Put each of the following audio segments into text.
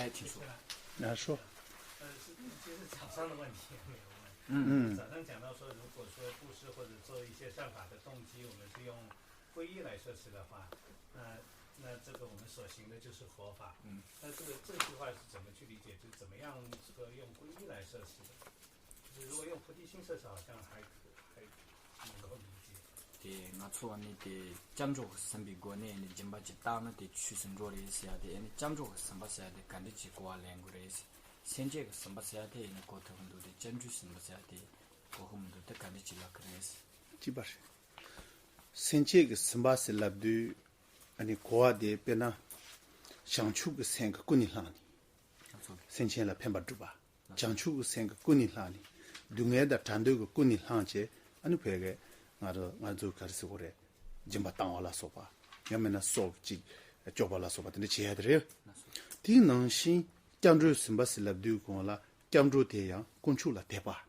请说。说。就是早上的问题没有问。早上讲到说，如果说布施或者做一些善法的动机，我们是用皈依来摄持的话，那这个我们所行的就是佛法。那这句话是怎么去理解？就是怎么样这个用皈依来摄持的？就是如果用菩提心摄持，好像还能够理解。对，我错你的讲究生比国内，你今把去打那的去生着的一些的，你讲究生把些的干的几个两个的一些，现在个生把些的，你过头很多的讲究生把些的，过后很多的干的几个个的些。基本上，现在个生把些来的，你国的别那，想出个三个过年浪的，现在来偏把住吧，想出个三个过年浪的，另外的战斗个过年浪些，你别个。我就开始过来，就把当我了说吧，要么那说几叫把了说吧，等你接的人，第能心讲究什么是来对讲了，讲究这样，讲究了对吧？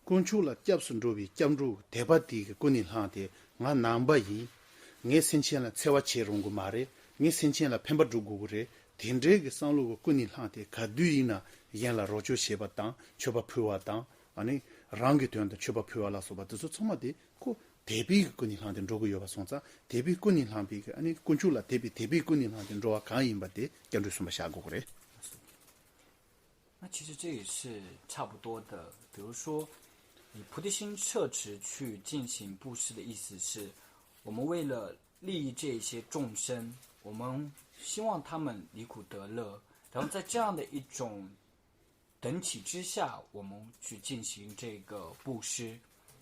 讲究了接顺着比讲究对吧的个过年行的，我南北一，我先前了才话切容个嘛嘞，我先前了偏不住个嘞，听这个上路个过年行的，可对呢，原来罗就写不当，却不配话当，安尼。랑게 되는데 쳐봐 표하라 소바 또 처마디 고 대비 군이한테 저거 요바 손자 대비 군이한테 아니 군줄라 대비 군이한테 저와 강인바데 견줄 수 마시고 그래. 那其实这也是差不多的，比如说你菩提心摄持去进行布施的意思是，我们为了利益这些众生，我们希望他们离苦得乐，然后在这样的一种等起之下，我们去进行这个布施。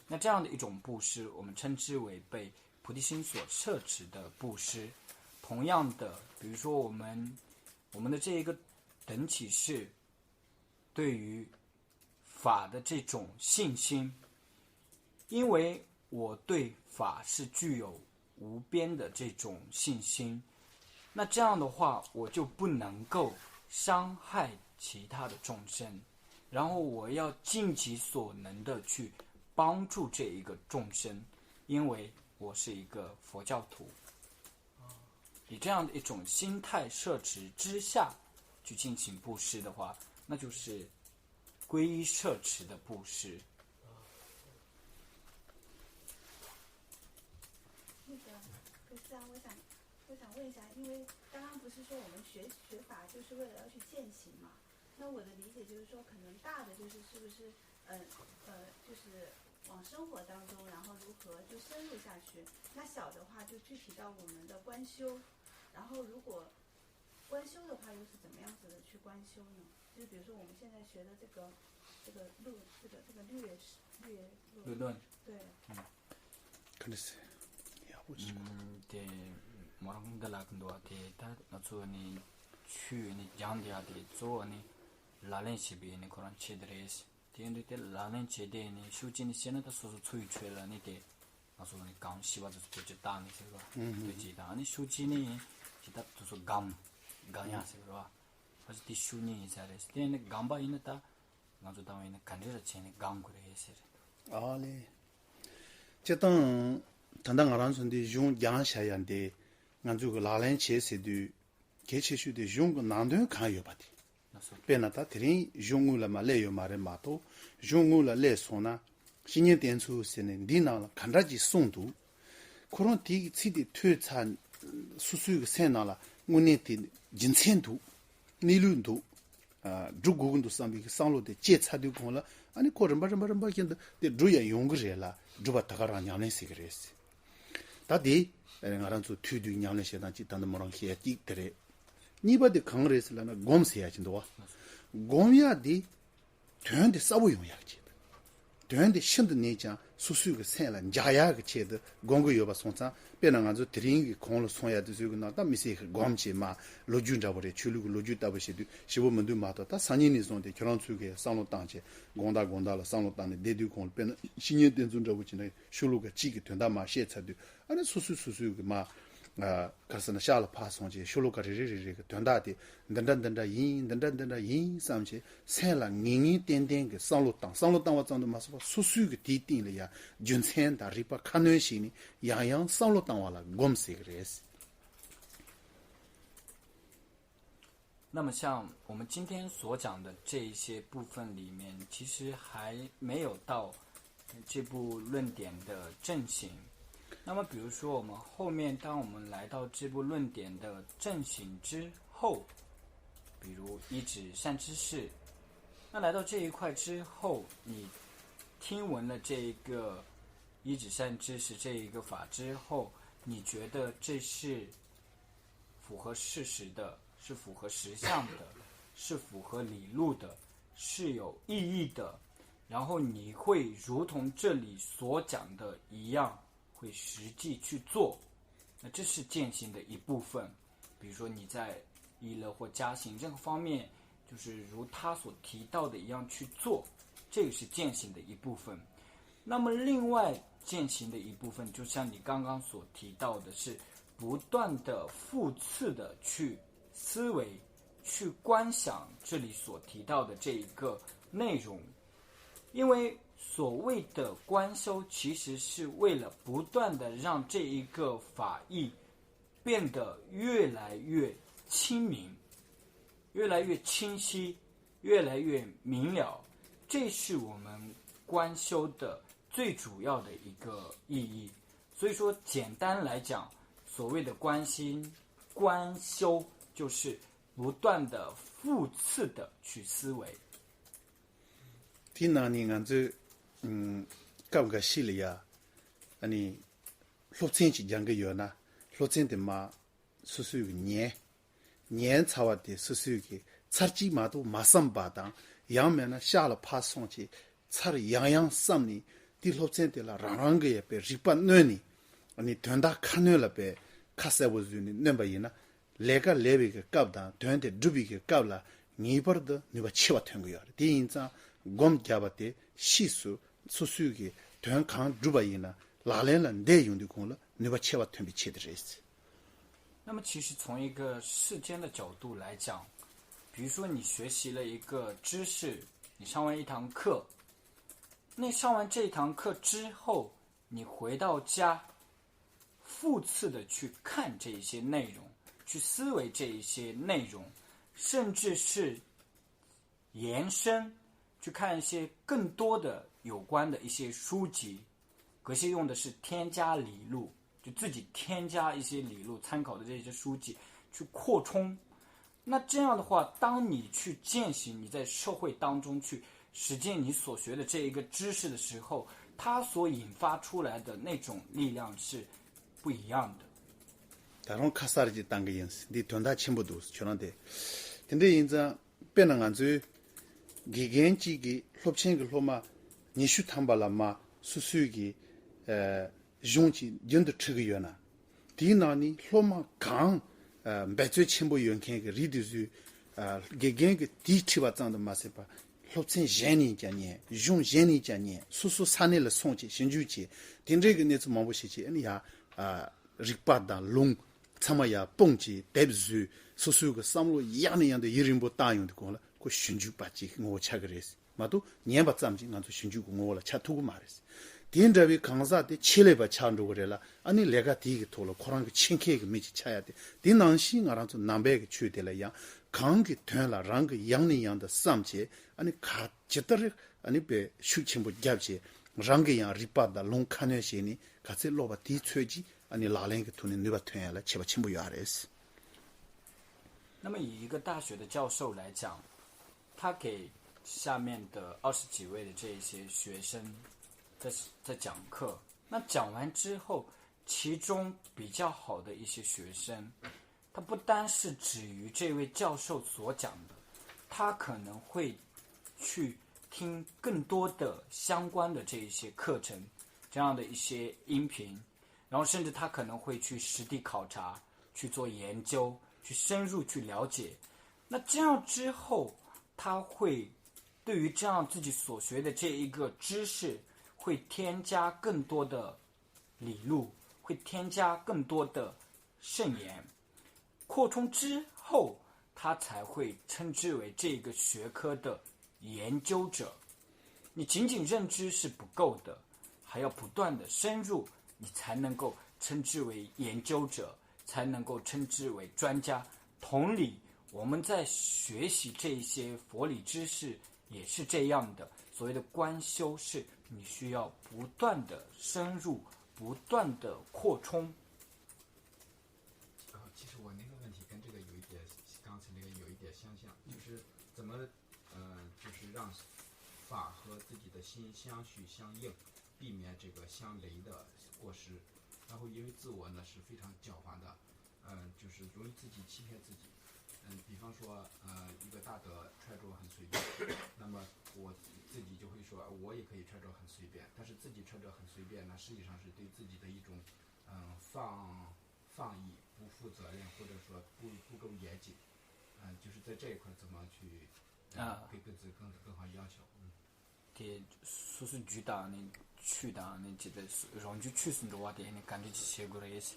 那这样的一种布施，我们称之为被菩提心所摄持的布施。同样的，比如说我们的这一个等起是对于法的这种信心，因为我对法是具有无边的这种信心，那这样的话，我就不能够伤害其他的众生，然后我要尽己所能的去帮助这一个众生，因为我是一个佛教徒。以这样的一种心态摄持之下去进行布施的话，那就是皈依摄持的布施。那个可是啊，我想问一下，因为刚刚不是说我们学法就是为了要去践行嘛？那我的理解就是说，可能大的就是是不是就是往生活当中，然后如何就深入下去。那小的话就具体到我们的观修，然后如果观修的话，又是怎么样子的去观修呢？就比如说我们现在学的这个略论，对，可能是，对，뭐라고 달라근도 데이터 나초니 추니 장디아데 조니 라렌시비니 그런 체드레스 디엔데 라렌체데니 슈진이 세나다 소소 추이출라니 데 나소니 강시와도 되지 땅이 세가 되지 땅이 슈진이 기타 소소 감가냐 세가 그래서 디 슈니 자레스 데네 감바 이나다 나도 다음에는 간제라 체니 감그레세 아네 제동 단단 알아선데 용 양샤야인데 간주고 라렌체세도 개체슈데 용고 난도 가요바디 베나타 드린 용우라 말레요 마레 마토 용우라 레소나 신년 된수세는 니나라 간라지 송도 그런 디 치디 퇴찬 수수가 세나라 문네티 진센도 니룬도 주고군도 삼비 상로데 제차도 공라 아니 코르마르마르마 견데 주야 용그레라 주바 타가라 냐네시 그레스 다디 ngaranzu tudu nyamle shedan chi tan morong khia ti tere niba de congress la na gom se ya chin do gom ya di tön de sabu yong ya chi tön de shin de ne cha su su ge sen la ja ya ge che de gong ge yo ba song cha pe na ngazu tring ge kong lo song ya de su ge na da mi se ge gom chi ma lo jun ja bo re chu lu lo ju ta bo she du shi bo men du ma ta sa ni ni zong de kran chu ge sang lo dang che gong da la sang lo dang de du kong pe na xin ye den zun ja bo chi na shu lu ge chi ge tön da ma she cha du 아니 수수수수 그마 가서는 샤를 파송지 쇼로가리리리 된다디 던던던다 인 삼지 세라 닝이 땡땡 그 상로땅 와정도 마서 수수기 디띵이야 준센다 리파 카뇌시니 야양 상로땅 와라 곰세 그레스 那么像我们今天所讲的这一些部分里面，其实还没有到这部论点的正形。那么比如说我们后面当我们来到这部论点的正形之后，比如一指善知识，那来到这一块之后，你听闻了这一个一指善知识这一个法之后，你觉得这是符合事实的，是符合实相的，是符合理路的，是有意义的，然后你会如同这里所讲的一样，会实际去做，那这是践行的一部分。比如说你在意乐或加行这个方面，就是如他所提到的一样去做，这个是践行的一部分。那么另外践行的一部分，就像你刚刚所提到的，是不断的复次的去思维，去观想这里所提到的这一个内容。因为所谓的观修，其实是为了不断的让这一个法义变得越来越清明，越来越清晰，越来越明了。这是我们观修的最主要的一个意义。所以说简单来讲，所谓的观心观修，就是不断的复次的去思维。第那年俺这搞个系列啊，你六千几两个月呢，六千的嘛，是有年差不多是有个，差几嘛都马上把当，阳面呢下了爬上去，差了样上呢，第六千的了，让个也被日本那呢，你团大看了呗，看谁不是你那么一呢，来个个搞当，团的这边个搞了，你不得你把七八团个月，第一张。光加把的细数所属的团康主办呢，哪来了内容的功了，你把切把团比切的意思。那么其实从一个世间的角度来讲，比如说你学习了一个知识，你上完一堂课，那上完这一堂课之后，你回到家，复次的去看这一些内容，去思维这一些内容，甚至是延伸。去看一些更多的有关的一些书籍，格西用的是添加理路，就自己添加一些理路参考的这些书籍去扩充。那这样的话，当你去践行，你在社会当中去实践你所学的这一个知识的时候，它所引发出来的那种力量是不一样的。다른 카사르지 단계 연습, 네 돈다 친구도 저런데, 근데 인자 빼는 안주 기겐지기 롭친기 로마 니슈 탐발라마 수수기 용지 연도 트기요나 디나니 로마 강 배제 친구 연케게 리드즈 기겐기 디치바장도 마세바 롭친 제니잖니 용 제니잖니 수수 산에를 송지 신주지 딘저게 네츠 마보시지 아니야 릭바다 롱 참아야 뽕지 데브즈 수수가 삼로 야니양의 이름보 따용도 거라 그 신주받지 뭐 차그랬어 마도 년바 잠지 나도 신주고 뭐라 차투고 말했어 딘저비 강사한테 칠레바 차한다고 그래라 아니 내가 디게 돌로 코랑 친케게 미치 차야 돼 딘난시 나랑도 남배게 주되라야 강기 되라 랑그 양니양의 삼지 아니 가 제대로 아니 배 슈친부 잡지 랑게양 리빠다 롱카네시니 같이 로바 디츠지 아니 라랭게 돈이 네바 퇴야라 제바 친구 요아레스 那么以一个大学的教授来讲，他给下面的20几位的这一些学生在讲课，那讲完之后，其中比较好的一些学生，他不单是止于这位教授所讲的，他可能会去听更多的相关的这一些课程，这样的一些音频，然后甚至他可能会去实地考察，去做研究，去深入去了解。那这样之后，他会对于这样自己所学的这一个知识，会添加更多的理路，会添加更多的圣言，扩充之后，他才会称之为这个学科的研究者。你仅仅认知是不够的，还要不断的深入，你才能够称之为研究者，才能够称之为专家。同理，我们在学习这些佛理知识也是这样的。所谓的观修是你需要不断的深入，不断的扩充。其实我那个问题跟这个有一点，刚才那个有一点相像，就是怎么就是让法和自己的心相续相应，避免这个相雷的过失。然后因为自我呢是非常狡猾的，就是容易自己欺骗自己。比方说一个大德揣着很随便，那么我自己就会说我也可以揣着很随便，但是自己揣着很随便呢，实际上是对自己的一种放逸、不负责任，或者说不够严谨。就是在这一块怎么去给自己更好要求。对，说是举打呢，去打呢，记得让就去是多的，你感觉结果了也是，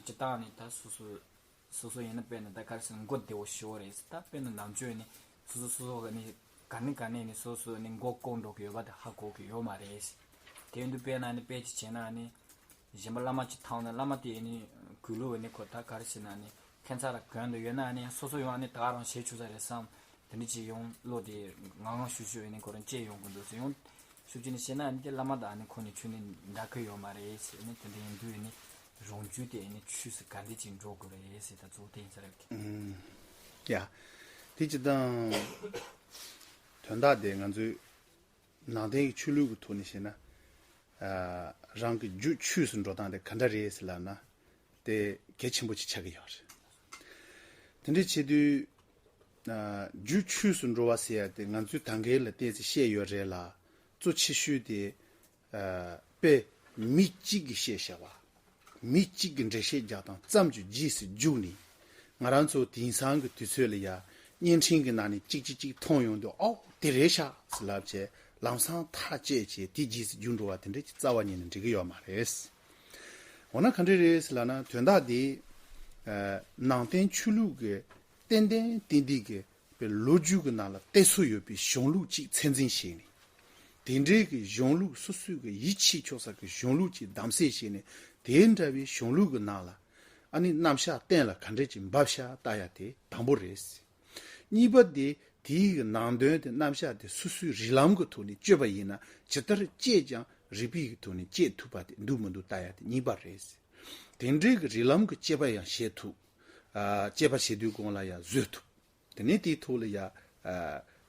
就打呢，他说人那边呢，他开始我对我说的是，他边的南句呢，说个呢，干呢，说呢，我讲到个把的哈过个有嘛的是，对那边呢，边之前呢，什么那么去趟呢，那么的呢，公路呢，可他开始呢，看起来看到原来呢，说原来呢，大人写出来的上。你只用落的刚刚学学那个人借用工作，用实际呢现在你拉玛达呢可能去呢那可以有嘛的意思，呢等于对呢容具的呢趋势干的进做过的意思，他做点这个。呀，第几档团大的俺就哪天去路个图那些呢？让个就趋势做当的看到这意思了呢，得给钱不去吃个药是，等这些的。就去顺着我写的，俺就单给了电子写药这啦，做期许的，被密集的写下哇，密集跟这些家当，咱们就29年，俺让做第三个推出了呀，年轻的那里积通用的哦，第二下是那些，浪上他这些第几是用着啊，等这早晚年的这个药嘛的是，我那看这个是了呢，全大的，南边去路个。点点滴滴的被落住个那了，带所有被雄鹿机产生线的，点这个雄鹿所属的一切就是个雄鹿机当些线的，点这位雄鹿个那了，俺你南下点了看这进北下大家的当不认识，你把的第一个南端的南下的所属日南个图呢，绝不一呢，只得是浙江日本个图呢，截图把的都门都大家的你不认识，点这个日南个截不样写图。这把写对工了呀，热图，等你地图了呀，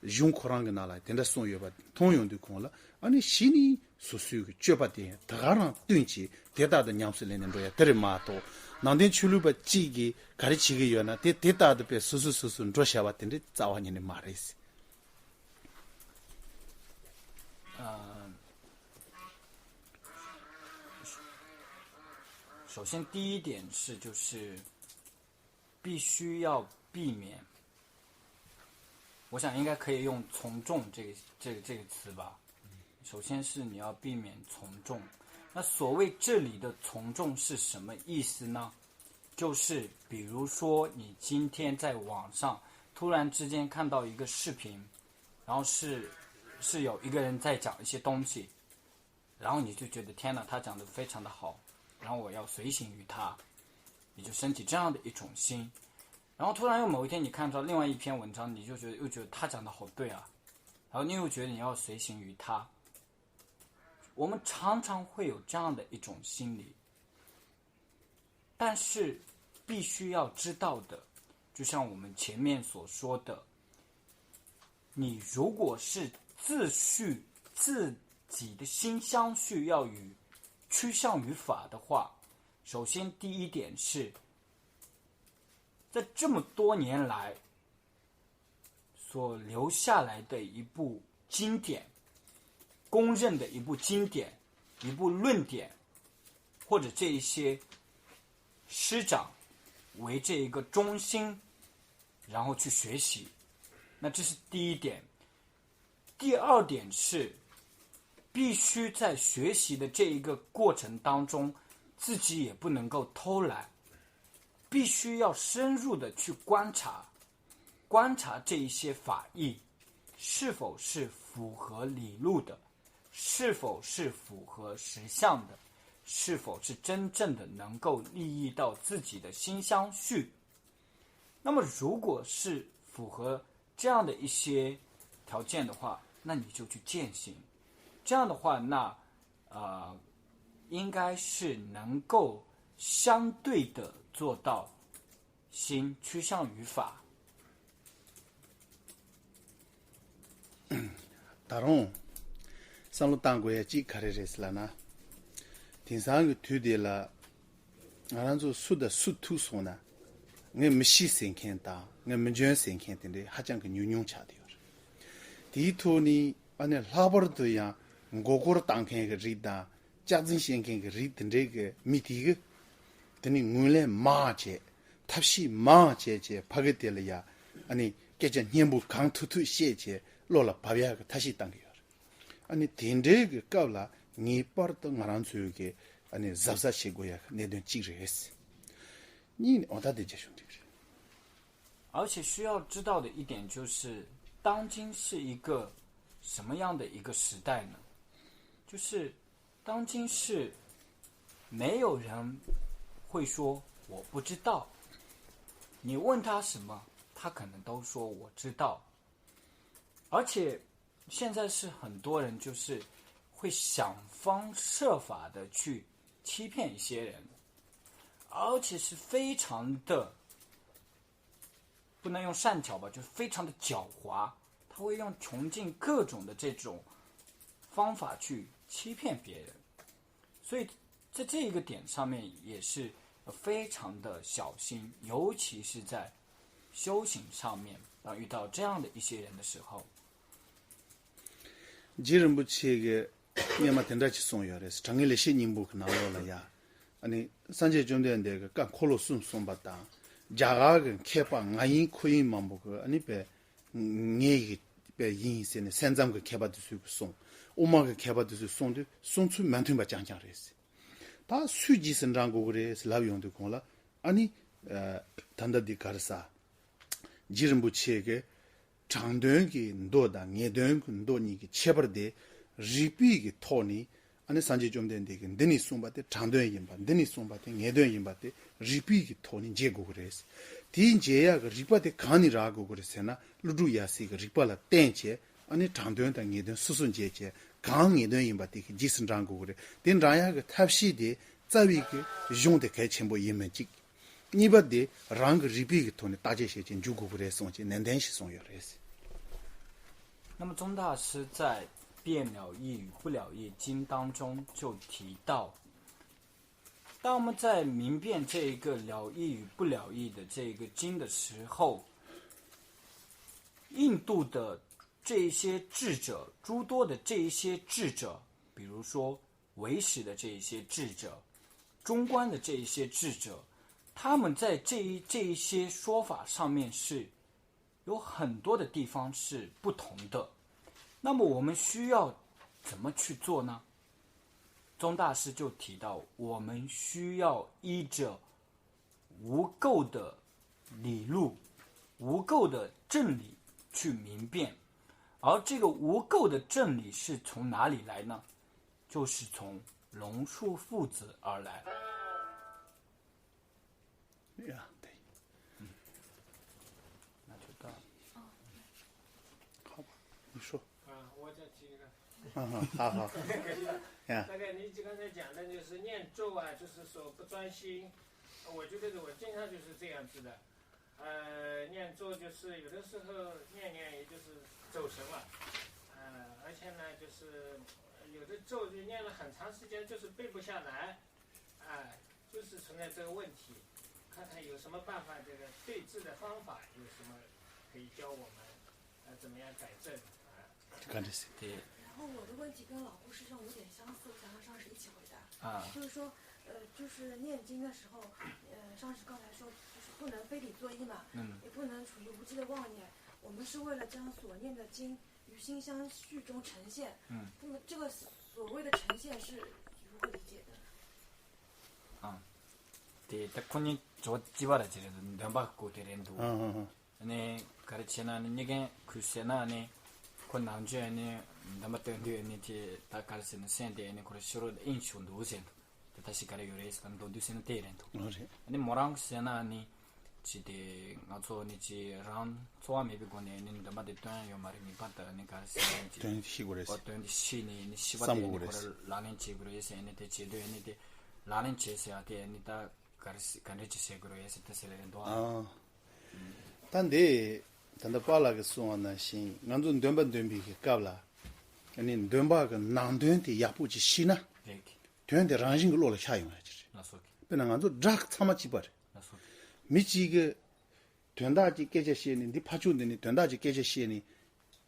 用可能个拿来，等他送药吧，通用的工了，你心里所需的绝不点，他让对起，跌大的娘子来那多呀，得了嘛多，那天去了吧，几个，开了几个月呢，跌大的别说，做下吧，等着早晚年的马来西。首先第一点是就是。必须要避免，我想应该可以用从众这个词吧。首先是你要避免从众。那所谓这里的从众是什么意思呢？就是比如说你今天在网上突然之间看到一个视频，然后是有一个人在讲一些东西，然后你就觉得天哪，他讲得非常的好，然后我要随行于他。你就升起这样的一种心，然后突然又某一天你看到另外一篇文章，你就又觉得他讲的好对啊，然后你又觉得你要随行于他。我们常常会有这样的一种心理，但是必须要知道的，就像我们前面所说的，你如果是自己的心相续要趋向于法的话，首先第一点是，在这么多年来所留下来的一部经典，公认的一部经典，一部论点，或者这一些师长为这一个中心，然后去学习，那这是第一点。第二点是，必须在学习的这一个过程当中，自己也不能够偷懒，必须要深入的去观察这一些法义是否是符合理路的，是否是符合实相的，是否是真正的能够利益到自己的心相续。那么如果是符合这样的一些条件的话，那你就去践行。这样的话，那应该是能够相对的做到心趋向于法。다롱 상로 땅고에 지카레레슬라나 딘상의 투데라 아란조 수다 수투소나 네 미시 생켄다 네 문전 생켄데 하장 그 뉴뉴 차디요 디토니 안에 라버드야 고고르 땅켄 그 리다 짜진 생켄 그 리든데 그 미티그 드니 물레 마제 탑시 마제제 파게텔이야 아니 깨져 님부 강투투 시제 로라 바비아 다시 당겨요. 아니 딘데 까울라 니 버터 마란수게 아니 잡사시고야 내든 찌르했어. 니 어디다 제시온데. 而且需要知道的一点就是，当今是一个什么样的一个时代呢？就是当今是没有人会说我不知道，你问他什么，他可能都说我知道。而且现在是很多人就是会想方设法的去欺骗一些人，而且是非常的不能用善巧吧，就是非常的狡猾，他会用穷尽各种的这种方法去欺骗别人，所以在这一个点上面也是非常的小心，尤其是在修行上面，当遇到这样的一些人的时候。지름부치에게 니마 된다치 송요레스 장일레 신님부 나올라야 아니 산제 좀 되는데 그 콜로 숨 봤다 자가가 케바 나이 코인만 보고 아니 배 녜기 배 인세네 센잠 그 케바도 수송 오마가 케바도 수송도 송추 만튼 바 장장레스 다 수지선장고 그래서 라비용도 공라 아니 단다디 가르사 지름부치에게 장도연기 노다 녜도연기 노니기 체버데 리피기 토니 아니 산지 좀 된데 데니 숨바데 장도연기 바 데니 숨바데 녜도연기 바데 리피기 토니 제고 그래스 딘제야 그 리파데 간이라고 그랬으나 루두야시 그 리파라 땡체 아니 장도연다 녜도 수순제제 강이도연기 바데 지선장고 그래 딘라야 그 탑시데 자위기 용데 개침보 예면직 니바데 랑 리피기 토니 따제시진 주고 그랬송지 nenden시 송요레스 那么宗大师在辩了义与不了义经当中就提到，当我们在明辨这一个了义与不了义的这一个经的时候，印度的这一些智者，诸多的这一些智者，比如说唯识的这一些智者，中观的这一些智者，他们在这一些说法上面是有很多的地方是不同的。那么我们需要怎么去做呢？宗大师就提到，我们需要依着无垢的理路、无垢的正理去明辨。而这个无垢的正理是从哪里来呢？就是从龙树父子而来。呀，对，那就到。好吧，你说。我再提一个。好。大概你刚才讲的就是念咒啊，就是说不专心。我觉得我经常就是这样子的。念咒就是有的时候念也就是走神了。而且呢，就是有的咒就念了很长时间，就是背不下来。就是存在这个问题。看看有什么办法，这个对治的方法有什么可以教我们，怎么样改正对。然后我的问题跟老顾师兄有点相似，我想让上师一起回答。就是说，就是念经的时候，上师刚才说，就是不能非礼作揖嘛，也不能处于无稽的妄念。我们是为了将所念的经于心相续中呈现。那么这个所谓的呈现是如何理解的？对，딱군이 좋지바라지는 넘바고 되는도. 아니 가르치나는 이게 글쎄나니 권난주에니 남았던데니 다 가르치는 센데니 그래서로 인숑도 우센. 다시 가려 요레스 간도 두세는 때렌도. 아니 모랑세나니 지대 나서 니지 람 소아 메비고네 닌데 마데 뚜요 마리 미파다 니가 시지 된 시골에서 어떤 시니 니 시바데 니코를 라는 집으로 해서 에네데 제도 에네데 라는 제세한테 에니다 가르시 간레치 세그로 해서 테셀렌도 단데 단다 빨라게 소나 신 난도 덤바 덤비게 갑라 아니 덤바가 난된테 야부지 시나 이렇게 된데 란신 걸로 샤용하지 나서기 그냥 난도 작 참아지 버 나서기 미치게 된다지 깨제시니 니 파주니 된다지 깨제시니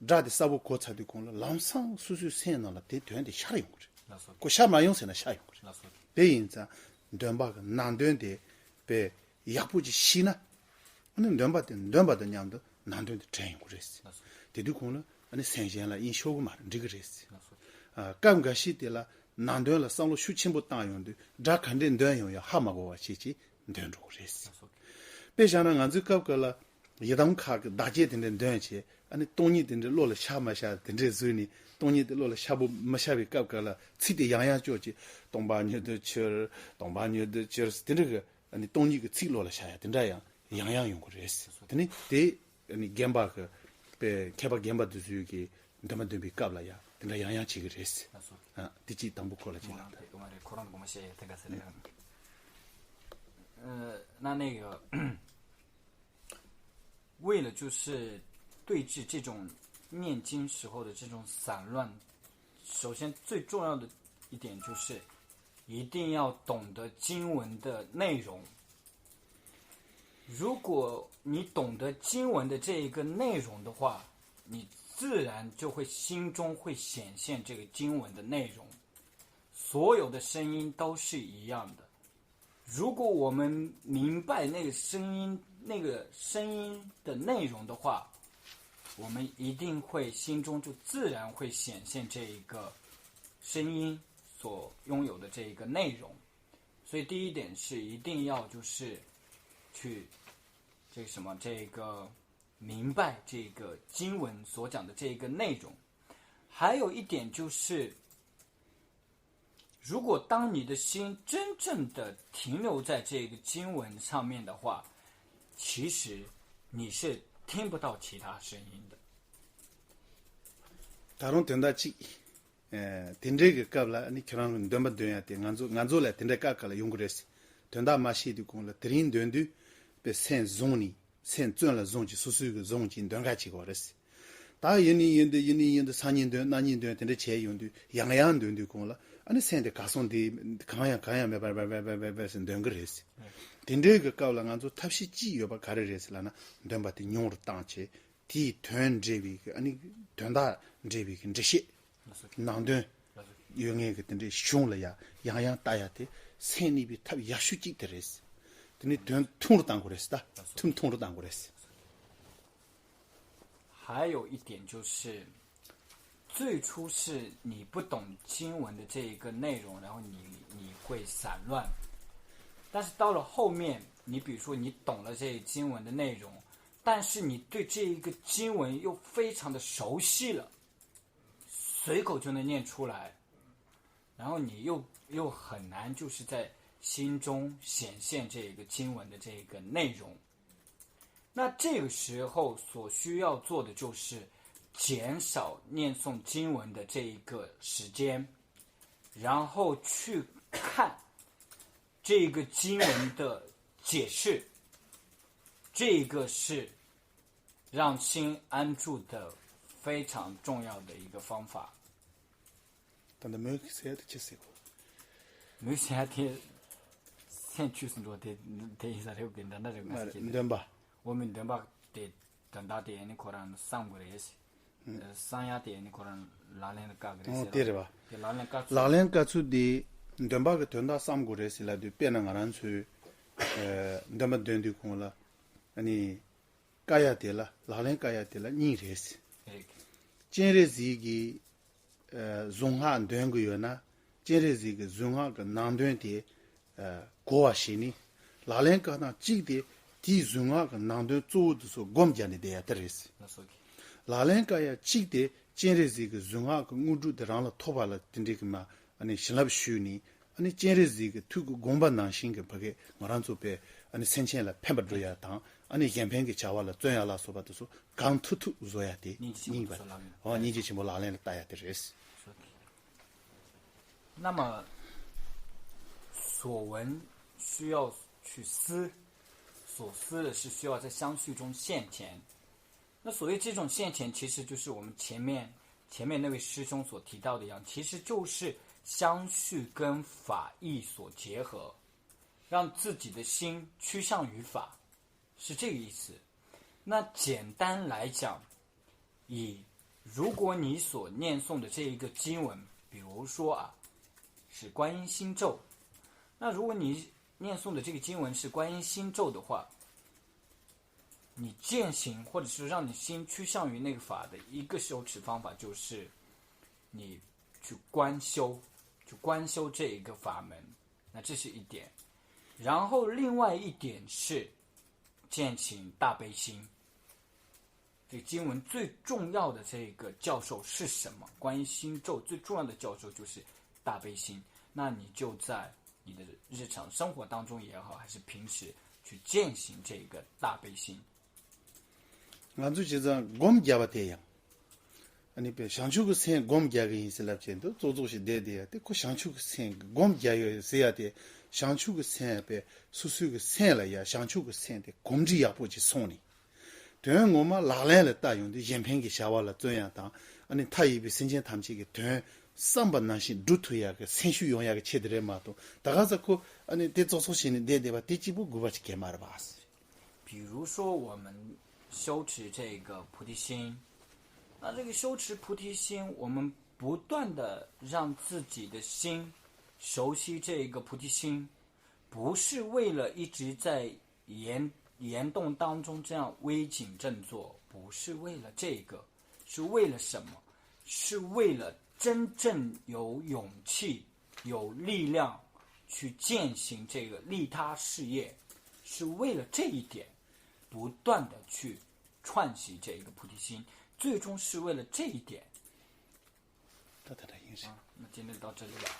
자데 사부 고차도 콘라 람상 수수 세나라 데 된데 샤용 거지 나서기 고 샤마용세나 샤용 거지 나서기 베인자 덤바가 난된데 베 야부지 시나 아니 덤바든 냠도 난된데 트레인 거지 데두고는 아니 생전라 인쇼고 말 리그레스 아 감가시데라 난된라 상로 슈침보 땅용데 자칸데 된용야 하마고 와치치 된로레스 배샤는 안즈캅걸라 예당카가 다제된 된치 아니 돈이든지 로를 샤마샤 된지 주니 돈이들 로를 샤부 마샤비 깝걸라 치데 양양 조지 동바니드 쳐 동바니드 쳐 된거 아니 돈이가 치로를 샤야 된다야 양양 용거레스 되니 데 아니 gem바가 배 개바 gem바도 주기 담아드비 깝라야 된다 양양 치그레스 아 디지 담부콜라지나 말에 그런 거 마셔야 되겠어요. 那个为了就是对治这种念经时候的这种散乱，首先最重要的一点就是一定要懂得经文的内容。如果你懂得经文的这一个内容的话，你自然就会心中会显现这个经文的内容，所有的声音都是一样的。如果我们明白那个声音的内容的话，我们一定会心中就自然会显现这一个声音所拥有的这一个内容。所以第一点是一定要就是去这个明白这个经文所讲的这一个内容。还有一点就是如果当你的心真正的停留在这个经文上面的话，其实你是听不到其他声音的。다른 된다지 된데게 갑라 아니 그런 덤바 된야데 간조라 된데 까깔 용그레스 된다 마시디 공라 드린 된두 베센 존이 센 존라 존지 수수가 존지 된가지 거레스 다 연이 산인데 난인데 된데 제용도 양양 된두 공라 아니 센데 가손디 가야 메바바바바바선 된거레스 된데게 까울라 간조 탑시 지여바 가르레스라나 덤바티 뇽르 땅체 디 된제비 아니 된다 제비 근제시 난데 용에 그때 숑려야 양양 따야데 센입이 탑 야슈지 드레스 근데 된 통으로 딴 거랬다 통으로 딴 거랬어 还有一点就是最初是你不懂经文的这一个内容，然后你会散乱，但是到了后面你比如说你懂了这经文的内容，但是你对这一个经文又非常的熟悉了，随口就能念出来，然后你又很难就是在心中显现这个经文的这个内容。那这个时候所需要做的就是减少念诵经文的这一个时间，然后去看这个经文的解释，这个是让心安住的非常重要的一个方法。但是没谁的接受过，没谁的，现去什么的，一下就跟着那种事情。对吧？我们对吧？得等到点你可能上过来些，上下点你可能拉连的干个些。对吧？拉连干出的，对吧？个等到上过来些了，就变成俺去，对吧？等的空了，你干呀的了，拉连干呀的了，你这些。今日这个中汉等个月呢，今日这个中汉个南端的国西呢，拉连干那记得。디 중화가 난도 쪼도서 곰잔이 돼야 되레스 라렌가야 찍데 젠레지가 중화가 우주들랑 토발라 딘디그마 아니 신랍슈니 아니 젠레지가 투고 곰반난신가 버게 말한소베 아니 생체라 팸버줘야 당 아니 캠페인게 자와라 쫀야라 소바도소 강투투 우줘야 돼 니바 니지 뭐 라렌을 따야 되레스 那么所闻需要去思，所思的是需要在相续中现前。那所谓这种现前，其实就是我们前面那位师兄所提到的一样，其实就是相续跟法义所结合，让自己的心趋向于法，是这个意思。那简单来讲，如果你所念诵的这一个经文，比如说是观音心咒，那如果你念诵的这个经文是观音心咒的话，你践行或者是让你心趋向于那个法的一个修持方法，就是你去观修这一个法门，那这是一点。然后另外一点是践行大悲心。这个经文最重要的这个教授是什么？观音心咒最重要的教授就是大悲心。那你就在你的日常生活当中也好，还是平时去践行这个大悲心。아주 진짜 곰갸바 대양 아니 배 상추그 생 곰갸게 있을랍젠도 조조시 대대야 그 상추그 생 곰갸여 세야 돼 상추그 생배 수수그 생라야 상추그 생데 곰지야 보지 손이 되는 거마 라래를 따용데 연평기 샤와라 쫀야다 아니 타입이 신진 탐지게 되 삼반나시 두투야 그 생슈 용야게 체들에 마도 다가서 그 아니 대조소신이 대대바 대지부 구바치 개말 봤어 比如说我们修持这个菩提心，那这个修持菩提心，我们不断的让自己的心熟悉这个菩提心，不是为了一直在言动当中这样微谨振作，不是为了这个，是为了什么？是为了真正有勇气、有力量去践行这个利他事业，是为了这一点。不断的去串习这个菩提心，最终是为了这一点。那今天到这里吧。